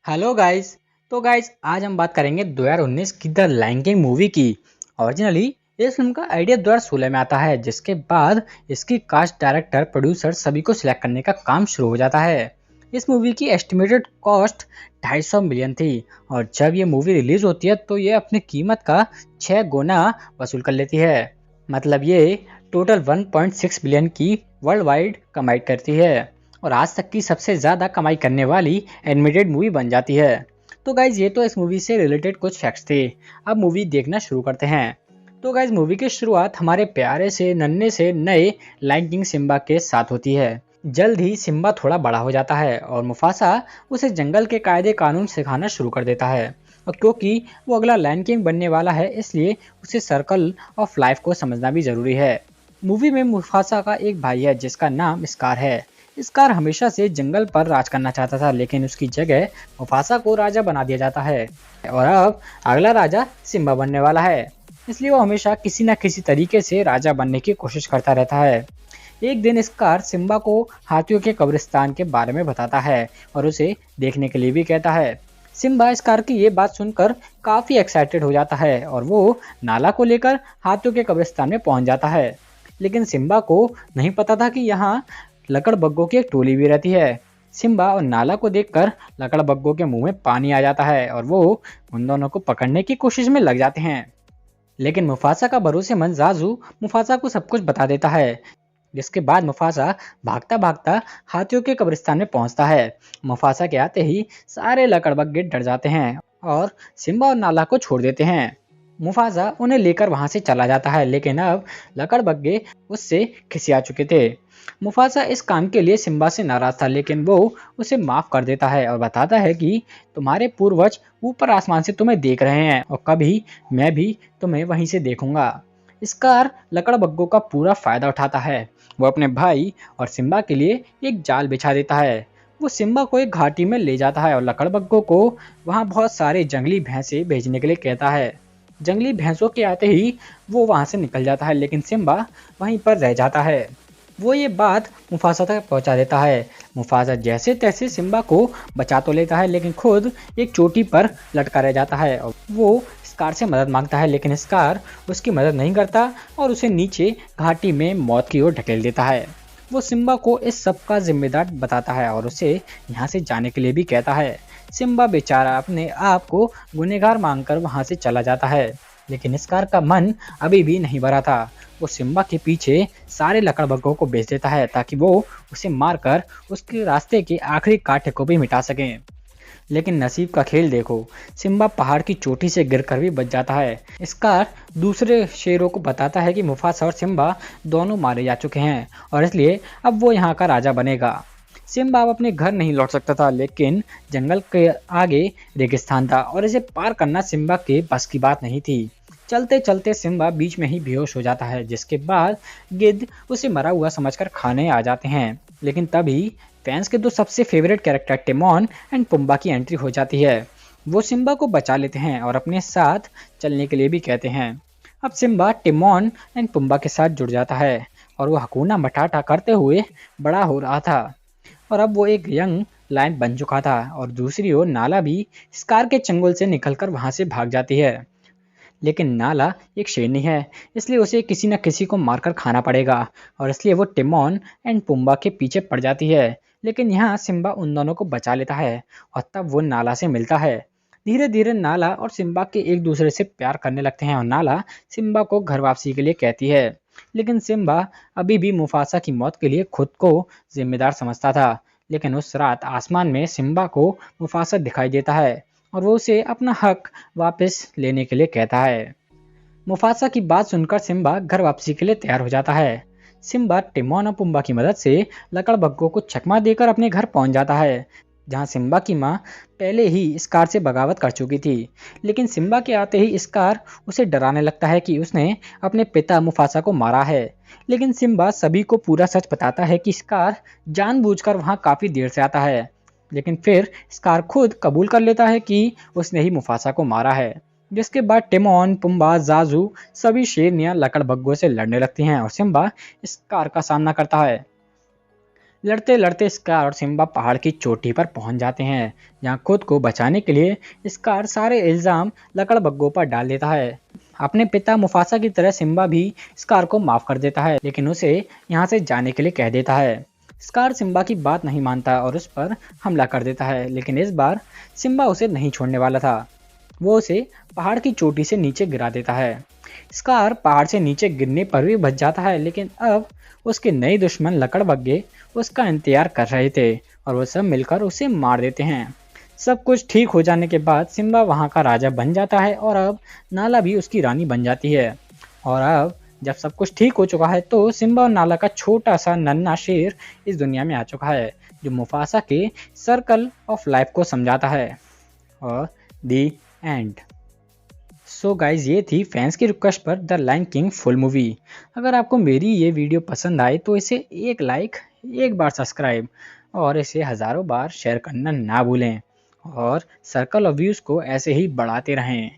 Hello guys. तो आज हम बात करेंगे 2019 की द लायन किंग मूवी की। ओरिजिनली इस फिल्म का आइडिया 2016 में आता है, जिसके बाद इसकी कास्ट, डायरेक्टर, प्रोड्यूसर सभी को सिलेक्ट करने का काम शुरू हो जाता है। इस मूवी की एस्टिमेटेड कॉस्ट 250 मिलियन थी और जब ये मूवी रिलीज होती है तो ये अपनी कीमत का 6 गुना वसूल कर लेती है। मतलब ये टोटल 1.6 बिलियन की वर्ल्ड वाइड कमाई करती है और आज तक की सबसे ज़्यादा कमाई करने वाली एनिमेटेड मूवी बन जाती है। तो गाइज ये तो इस मूवी से रिलेटेड कुछ फैक्ट्स थे। अब मूवी देखना शुरू करते हैं। तो गाइज मूवी की शुरुआत हमारे प्यारे से नन्हे से नए लायन किंग सिम्बा के साथ होती है। जल्द ही सिम्बा थोड़ा बड़ा हो जाता है और मुफासा उसे जंगल के कायदे कानून सिखाना शुरू कर देता है। और क्योंकि वो अगला लायन किंग बनने वाला है, इसलिए उसे सर्कल ऑफ लाइफ को समझना भी जरूरी है। मूवी में मुफासा का एक भाई है जिसका नाम स्कार है। स्कार हमेशा से जंगल पर राज करना चाहता था, लेकिन उसकी जगह मुफासा को राजा बना दिया जाता है और अब अगला राजा सिम्बा बनने वाला है। इसलिए वो हमेशा किसी न किसी तरीके से राजा बनने की कोशिश करता रहता है। एक दिन स्कार सिम्बा को हाथियों के कब्रिस्तान के बारे में बताता है और उसे देखने के लिए भी कहता है। सिम्बा स्कार की ये बात सुनकर काफी एक्साइटेड हो जाता है और वो नाला को लेकर हाथियों के कब्रिस्तान में पहुंच जाता है। लेकिन सिम्बा को नहीं पता था कि यहाँ लकड़बग्गों की एक टोली भी रहती है। सिम्बा और नाला को देखकर लकड़बग्गों के मुंह में पानी आ जाता है और वो उन दोनों को पकड़ने की कोशिश में लग जाते हैं। लेकिन मुफासा का भरोसेमंद जाजू मुफासा को सब कुछ बता देता है, जिसके बाद मुफासा भागता भागता हाथियों के कब्रिस्तान में पहुंचता है। मुफासा के आते ही सारे लकड़बग्गे डर जाते हैं और सिम्बा और नाला को छोड़ देते हैं। मुफासा उन्हें लेकर वहां से चला जाता है, लेकिन अब लकड़बग्गे उससे खिसिया चुके थे। मुफासा इस काम के लिए सिम्बा से नाराज था, लेकिन वो उसे माफ कर देता है और बताता है कि तुम्हारे पूर्वज ऊपर आसमान से तुम्हें देख रहे हैं और कभी मैं भी तुम्हें वहीं से देखूंगा। स्कार लकड़बग्गों का पूरा फायदा उठाता है। वो अपने भाई और सिम्बा के लिए एक जाल बिछा देता है। वो सिम्बा को एक घाटी में ले जाता है और लकड़बग्गों को वहाँ बहुत सारे जंगली भैंसे भेजने के लिए कहता है। जंगली भैंसों के आते ही वो वहाँ से निकल जाता है, लेकिन सिम्बा वहीं पर रह जाता है। वो ये बात मुफासा तक पहुंचा देता है। मुफासा जैसे तैसे सिम्बा को बचा तो लेता है, लेकिन खुद एक चोटी पर लटका रह जाता है और वो स्कार से मदद मांगता है, लेकिन स्कार उसकी मदद नहीं करता और उसे नीचे घाटी में मौत की ओर ढकेल देता है। वो सिम्बा को इस सब का जिम्मेदार बताता है और उसे यहाँ से जाने के लिए भी कहता है। सिम्बा बेचारा अपने आप को गुनहगार मानकर वहाँ से चला जाता है, लेकिन स्कार का मन अभी भी नहीं भरा था। वो सिम्बा के पीछे सारे लकड़बग्गों को भेज देता है ताकि वो उसे मारकर उसके रास्ते के आखिरी कांटे को भी मिटा सकें। लेकिन नसीब का खेल देखो, सिम्बा पहाड़ की चोटी से गिरकर भी बच जाता है। स्कार दूसरे शेरों को बताता है कि मुफासा और सिम्बा दोनों मारे जा चुके हैं और इसलिए अब वो यहाँ का राजा बनेगा। सिम्बा अब अपने घर नहीं लौट सकता था, लेकिन जंगल के आगे रेगिस्तान था और इसे पार करना सिम्बा के बस की बात नहीं थी। चलते चलते सिम्बा बीच में ही बेहोश हो जाता है, जिसके बाद गिद्ध उसे मरा हुआ समझकर खाने आ जाते हैं। लेकिन तभी फैंस के दो सबसे favourite character Timon and Pumbaa की एंट्री हो जाती है। वो सिम्बा को बचा लेते हैं और अपने साथ चलने के लिए भी कहते हैं। अब सिम्बा टिमोन एंड पुम्बा के साथ जुड़ जाता है और वो हकूना मटाटा करते हुए बड़ा हो रहा था और अब वो एक यंग लायन बन चुका था। और दूसरी ओर नाला भी स्कार के चंगुल से निकलकर वहां से भाग जाती है, लेकिन नाला एक शेरनी है, इसलिए उसे किसी न किसी को मारकर खाना पड़ेगा और इसलिए वो टिमोन एंड पुम्बा के पीछे पड़ जाती है। लेकिन यहाँ सिम्बा उन दोनों को बचा लेता है और तब वो नाला से मिलता है। धीरे धीरे नाला और सिम्बा के एक दूसरे से प्यार करने लगते हैं और नाला सिम्बा को घर वापसी के लिए कहती है। लेकिन सिम्बा अभी भी मुफासा की मौत के लिए खुद को जिम्मेदार समझता था। लेकिन उस रात आसमान में सिम्बा को मुफासा दिखाई देता है और वो उसे अपना हक वापस लेने के लिए कहता है। मुफासा की बात सुनकर सिम्बा घर वापसी के लिए तैयार हो जाता है। सिम्बा टिमोन और पुम्बा की मदद से लकड़बग्गों को चकमा देकर अपने घर पहुंच जाता है, जहां सिम्बा की मां पहले ही स्कार से बगावत कर चुकी थी। लेकिन सिम्बा के आते ही स्कार उसे डराने लगता है कि उसने अपने पिता मुफासा को मारा है। लेकिन सिम्बा सभी को पूरा सच बताता है कि स्कार जानबूझकर वहां काफी देर से आता है। लेकिन फिर स्कार खुद कबूल कर लेता है कि उसने ही मुफासा को मारा है। जिसके बाद टिमोन, पुम्बा, जाजू सभी शेरनियां लकड़बग्गों से लड़ने लगती हैं और सिम्बा स्कार का सामना करता है। लड़ते लड़ते स्कार और सिम्बा पहाड़ की चोटी पर पहुंच जाते हैं, जहां खुद को बचाने के लिए स्कार सारे इल्जाम लकड़बग्गों पर डाल देता है। अपने पिता मुफासा की तरह सिम्बा भी स्कार को माफ कर देता है, लेकिन उसे यहाँ से जाने के लिए कह देता है। स्कार सिम्बा की बात नहीं मानता और उस पर हमला कर देता है, लेकिन इस बार सिम्बा उसे नहीं छोड़ने वाला था। वो उसे पहाड़ की चोटी से नीचे गिरा देता है। स्कार पहाड़ से नीचे गिरने पर भी बच जाता है, लेकिन अब उसके नए दुश्मन लकड़बग्गे उसका इंतजार कर रहे थे और वो सब मिलकर उसे मार देते हैं। सब कुछ ठीक हो जाने के बाद सिम्बा वहाँ का राजा बन जाता है और अब नाला भी उसकी रानी बन जाती है। और अब जब सब कुछ ठीक हो चुका है तो सिम्बा और नाला का छोटा सा नन्हा शेर इस दुनिया में आ चुका है, जो मुफासा के सर्कल ऑफ लाइफ को समझाता है। और दी एंड। सो गाइज, ये थी फैंस की रिक्वेस्ट पर the Lion King full movie. अगर आपको मेरी ये वीडियो पसंद आए तो इसे एक लाइक, एक बार सब्सक्राइब और इसे हज़ारों बार शेयर करना ना भूलें, और सर्कल ऑफ व्यूज़ को ऐसे ही बढ़ाते रहें।